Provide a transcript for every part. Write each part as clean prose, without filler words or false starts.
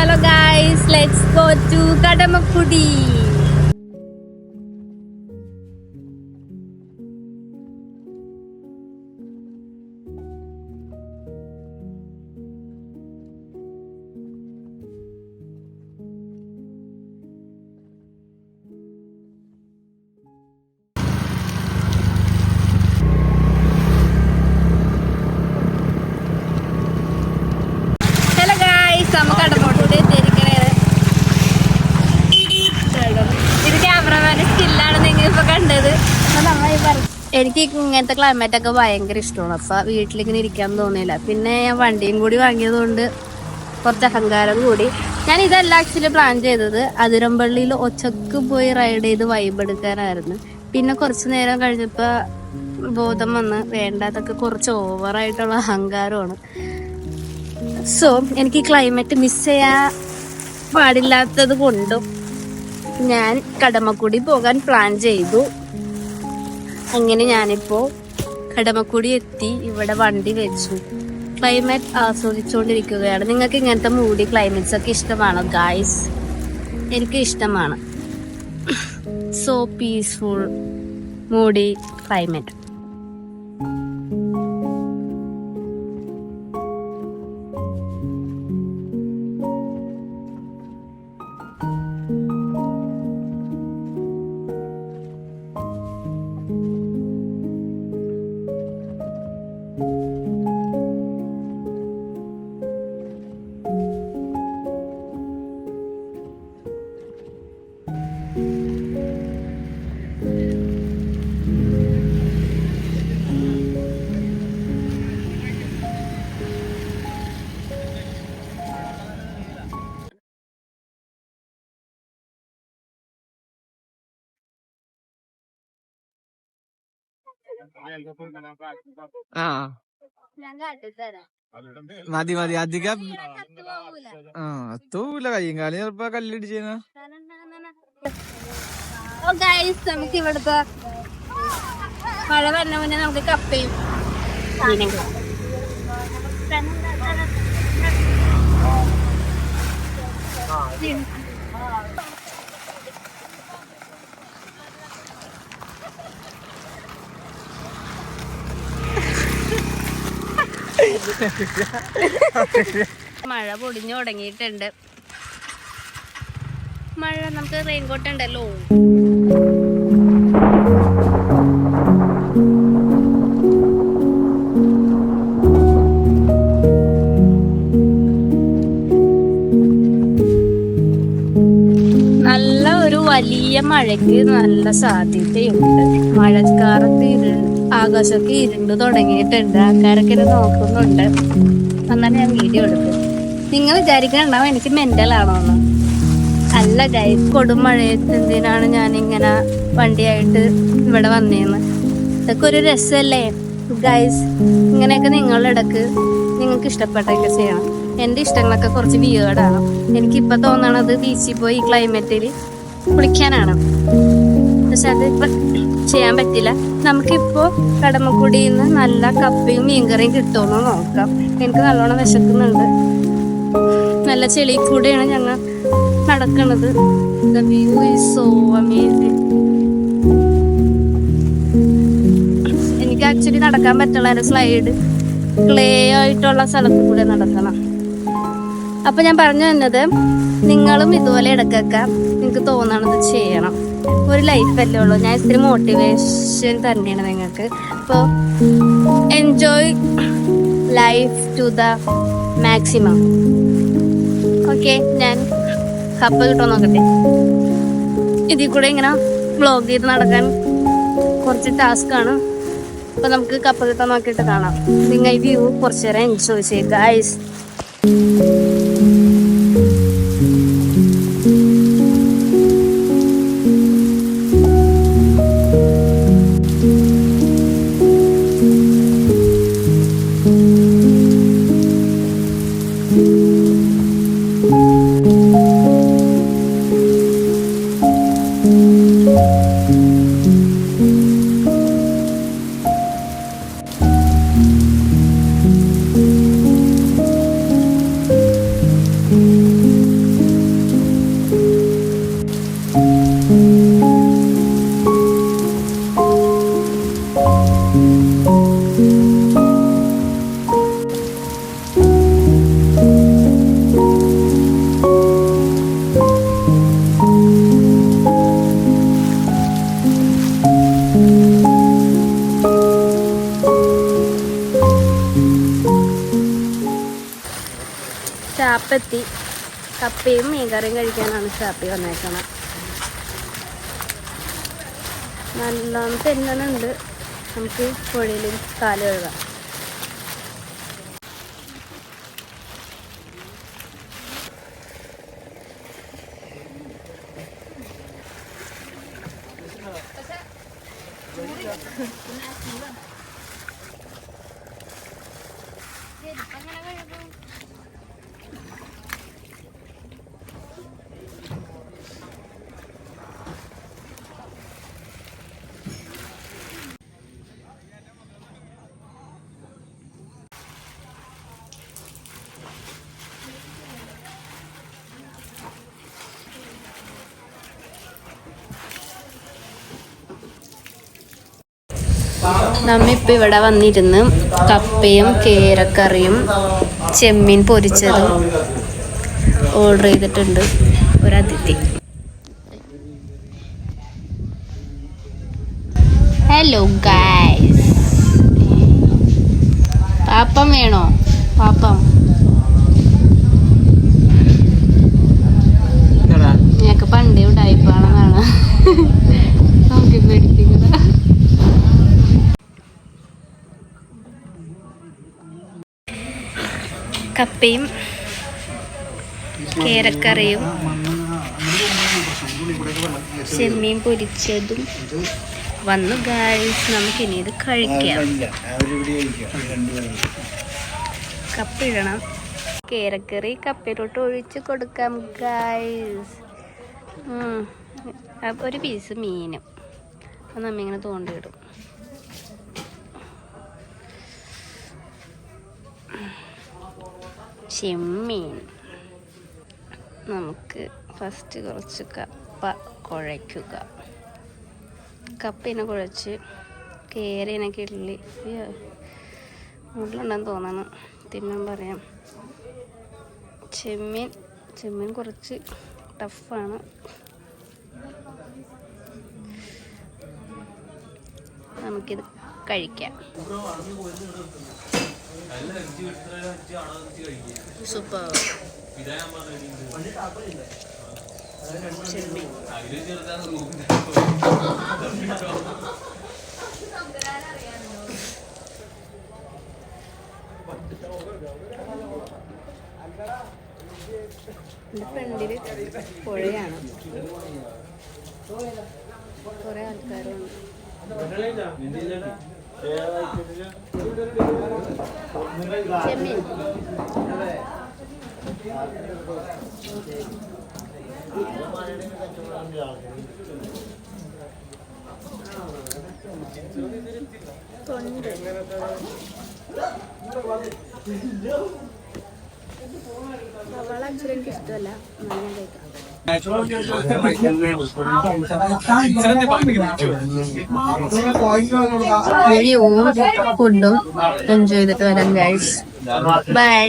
Hello guys, let's go to Kadamakudi. എനിക്ക് ഇങ്ങനത്തെ climate ഒക്കെ ഭയങ്കര ഇഷ്ടമാണ്. അപ്പൊ വീട്ടിലിങ്ങനെ ഇരിക്കാൻ തോന്നിയില്ല. പിന്നെ ഞാൻ വണ്ടിയും കൂടി വാങ്ങിയത് കൊണ്ട് കുറച്ച് അഹങ്കാരം കൂടി. ഞാൻ ഇതല്ല ആക്ച്വലി പ്ലാൻ ചെയ്തത്. അതിരമ്പള്ളിയിൽ ഒച്ചക്ക് പോയി റൈഡ് ചെയ്ത് വൈബ് എടുക്കാനായിരുന്നു. പിന്നെ കുറച്ചു നേരം കഴിഞ്ഞപ്പോ ബോധം വന്ന് വേണ്ടാതൊക്കെ കുറച്ച് ഓവറായിട്ടുള്ള അഹങ്കാരമാണ്. സോ എനിക്ക് ക്ലൈമറ്റ് മിസ് ചെയ്യാൻ പാടില്ലാത്തത് കൊണ്ടും ഞാൻ കടമക്കുടി പോകാൻ പ്ലാൻ ചെയ്തു. അങ്ങനെ ഞാനിപ്പോ കടമക്കുടി എത്തി, ഇവിടെ വണ്ടി വെച്ചു, ക്ലൈമറ്റ് ആസ്വദിച്ചുകൊണ്ടിരിക്കുകയാണ്. നിങ്ങൾക്ക് ഇങ്ങനത്തെ മൂടി ക്ലൈമറ്റ്സ് ഒക്കെ ഇഷ്ടമാണോ ഗായ്സ്? എനിക്ക് ഇഷ്ടമാണ്. സോ പീസ്ഫുൾ മൂടി ക്ലൈമറ്റ്. മതി മതി അധികം തൂല കയ്യും കാലം ചിലപ്പോ കല്ലിടിച്ച. നമുക്ക് ഇവിടുത്തെ മഴ വരുന്ന മുന്നേ നമുക്ക് കപ്പയും മഴ പൊടിഞ്ഞു തുടങ്ങിയിട്ടുണ്ട്. മഴ നമുക്ക് റെയിൻകോട്ട് ഉണ്ടല്ലോ. നല്ല ഒരു വലിയ മഴയ്ക്ക് നല്ല സാധ്യതയുണ്ട്. മഴക്കാലത്ത് ആകാശമൊക്കെ ഇരുണ്ട് തുടങ്ങിയിട്ടുണ്ട്. ആൾക്കാരൊക്കെ നോക്കുന്നുണ്ട്. എന്നാലും ഞാൻ വീഡിയോ എടുക്കും. നിങ്ങൾ വിചാരിക്കണ്ടാവും എനിക്ക് മെന്റലാണോന്ന്. അല്ല ഗൈസ്, കൊടുമഴയത്ത് എന്തിനാണ് ഞാനിങ്ങനെ വണ്ടിയായിട്ട് ഇവിടെ വന്നേന്ന്. ഇതൊക്കെ ഒരു രസമല്ലേ ഗൈസ്? ഇങ്ങനെയൊക്കെ നിങ്ങളുടെ ഇടക്ക് നിങ്ങൾക്ക് ഇഷ്ടപ്പെട്ടൊക്കെ ചെയ്യണം. എൻ്റെ ഇഷ്ടങ്ങളൊക്കെ കുറച്ച് വിയേർഡാണ്. എനിക്കിപ്പോൾ തോന്നണത് ബീച്ചിൽ പോയി ഈ ക്ലൈമറ്റിൽ കുളിക്കാനാണ്. പക്ഷെ അത് ഇപ്പം ചെയ്യാൻ പറ്റില്ല. നമുക്കിപ്പോൾ കടമക്കുടിയിൽ നിന്ന് നല്ല കപ്പയും മീൻകറിയും കിട്ടുമെന്ന് നോക്കാം. എനിക്ക് നല്ലോണം വിശക്കുന്നുണ്ട്. നല്ല ചെളി കൂടെയാണ് ഞങ്ങൾ നടക്കുന്നത്. The view is so amazing. എനിക്ക് ആക്ച്വലി നടക്കാൻ പറ്റുള്ള ഒരു സ്ലൈഡ് ക്ലേ ആയിട്ടുള്ള സ്ഥലത്ത് കൂടെ നടക്കണം. അപ്പൊ ഞാൻ പറഞ്ഞു തന്നത്, നിങ്ങളും ഇതുപോലെ ഇടക്കൊക്കെ നിങ്ങൾക്ക് തോന്നണത് ചെയ്യണം. ഒരു ലൈഫല്ലേ ഉള്ളൂ. ഞാൻ ഇത്തിരി മോട്ടിവേഷൻ തന്നെയാണ് നിങ്ങൾക്ക്. അപ്പോൾ enjoy life to the maximum. Okay, ഞാൻ കപ്പ കിട്ടോ നോക്കട്ടെ. ഇതിൽ കൂടെ ഇങ്ങനെ വ്ലോഗ് ചെയ്ത് നടക്കാൻ കുറച്ച് ടാസ്ക്കാണ്. അപ്പോൾ നമുക്ക് കപ്പ കിട്ടോ നോക്കിയിട്ട് കാണാം. നിങ്ങൾ ഈ വ്യൂ കുറച്ച് നേരം എൻജോയ് ചെയ്യുക ഗൈസ്. ഷാപ്പെത്തി. കപ്പയും മീൻകറിയും കഴിക്കാനാണ് ഷാപ്പിൽ വന്നേക്കണം. നല്ലോണം തെന്നുന്നുണ്ട്. നമുക്ക് പുഴയിലും കാല് കഴുകാം. നമ്മിപ്പോൾ ഇവിടെ വന്നിരുന്ന് കപ്പയും കേരക്കറിയും ചെമ്മീൻ പൊരിച്ചതും ഓർഡർ ചെയ്തിട്ടുണ്ട്. ഒരതിഥി. ഹലോ ഗൈസ്, പാപ്പം വേണോ? പാപ്പം ഞങ്ങൾക്ക് പണ്ടേ ഉടായിപ്പാണെന്നാണ് നോക്കി പേടിപ്പിക്കുന്നത്. കപ്പയും കേരക്കറിയും ചെമ്മീൻ പൊരിച്ചതും വന്നു ഗൈസ്. നമുക്കിനി ഇത് കഴിക്കാം. കപ്പ ഇടണം. കേരക്കറി കപ്പയിലോട്ട് ഒഴിച്ച് കൊടുക്കാം ഗൈസ്. ഒരു പീസ് മീനും അത് നമ്മിങ്ങനെ തോണ്ടിയിടും. ചെമ്മീൻ. നമുക്ക് ഫസ്റ്റ് കുറച്ച് കപ്പ കുഴയ്ക്കുക. കപ്പിനെ കുഴച്ച് കേരനെ കിള്ളി മുള്ളുണ്ടെന്ന് തോന്നണം, തിന്നാൻ പറയാം. ചെമ്മീൻ കുറച്ച് ടഫാണ്. നമുക്കിത് കഴിക്കാം. സൂപ്പർ ചെമ്മീൻ. എൻ്റെ ഫ്രണ്ടിൽ പുഴയാണ്. കുറേ ആൾക്കാരുണ്ട്. ചെമ്മീൻ തൊണ്ട് സവാള ആക്ച്വലി എനിക്ക് ഇഷ്ടമല്ല. ഫുഡും എൻജോയ് ചെയ്തിട്ട് വരാം ഗൈസ്. ബൈ.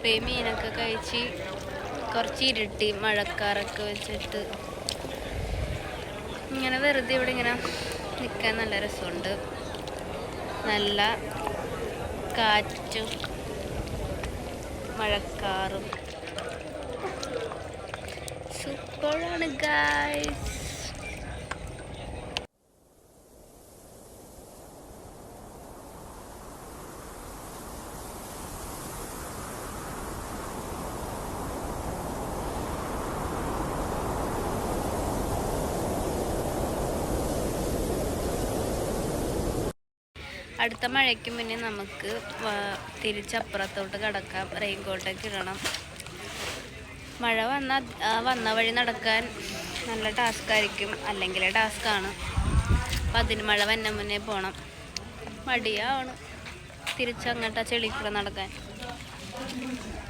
കപ്പയും മീനൊക്കെ കഴിച്ച് കുറച്ച് ഇരുട്ടി മഴക്കാറൊക്കെ വെച്ചിട്ട് ഇങ്ങനെ വെറുതെ ഇവിടെ ഇങ്ങനെ നിൽക്കാൻ നല്ല രസമുണ്ട്. നല്ല കാറ്റും മഴക്കാറും സൂപ്പറാണ് ഗായ്സ്. അടുത്ത മഴയ്ക്ക് മുന്നേ നമുക്ക് തിരിച്ചപ്പുറത്തോട്ട് കടക്കാം. റെയിൻകോട്ടൊക്കെ ഇടണം. മഴ വന്ന വഴി നടക്കാൻ നല്ല ടാസ്ക് ആയിരിക്കും, അല്ലെങ്കിൽ ടാസ്ക്കാണ്. അപ്പം അതിന് മഴ വന്ന മുന്നേ പോകണം. മടിയാണ് തിരിച്ചങ്ങോട്ട് ചെളിക്കൂടെ നടക്കാൻ.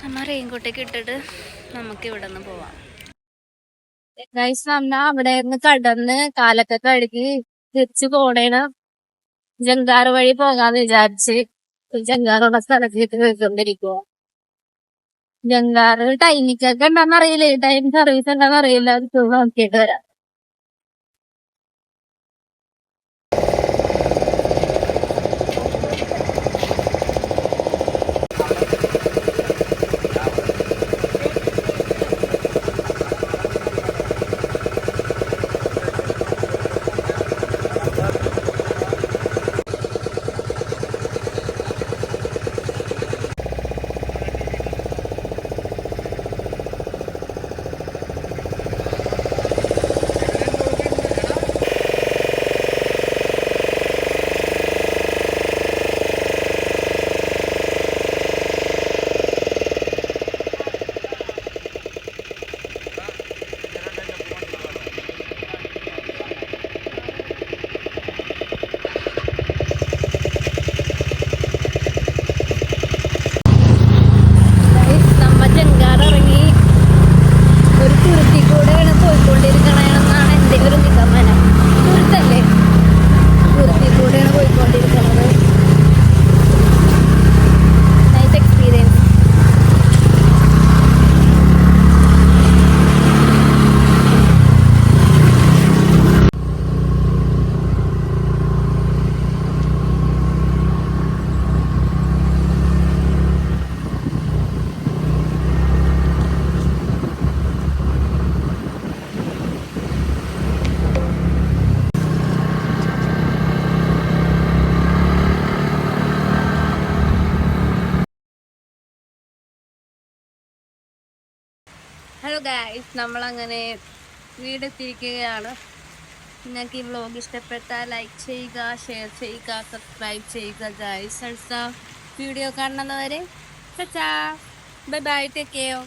നമ്മൾ റെയിൻകോട്ടൊക്കെ ഇട്ടിട്ട് നമുക്ക് ഇവിടെ നിന്ന് പോവാം. ഗൈസ്, നമ്മ അവിടെ നിന്ന് കടന്ന് കാലൊക്കെ കഴുകി തിരിച്ചു പോണേണ്. ജങ്കാറ് വഴി പോകാന്ന് വിചാരിച്ച് ജങ്കാറുള്ള സ്ഥലത്തേക്ക് പോയിക്കൊണ്ടിരിക്കുവോ. ജങ്കാറ് ടൈമിക്കൊക്കെ എന്താണെന്ന് അറിയില്ല, ടൈം സർവീസ് എന്താണെന്ന് അറിയില്ല. അത് നോക്കിയിട്ട് വരാം. ഹലോ ഗായ്സ്, നമ്മളങ്ങനെ വീടെത്തിയിരിക്കുകയാണ്. നിങ്ങൾക്ക് ഈ വ്ലോഗ് ഇഷ്ടപ്പെട്ടാൽ ലൈക്ക് ചെയ്യുക, ഷെയർ ചെയ്യുക, സബ്സ്ക്രൈബ് ചെയ്യുക ഗായ്സ്. അടുത്ത വീഡിയോ കാണുന്നവരെ ബൈ ബൈ, ടേക്ക് കെയർ.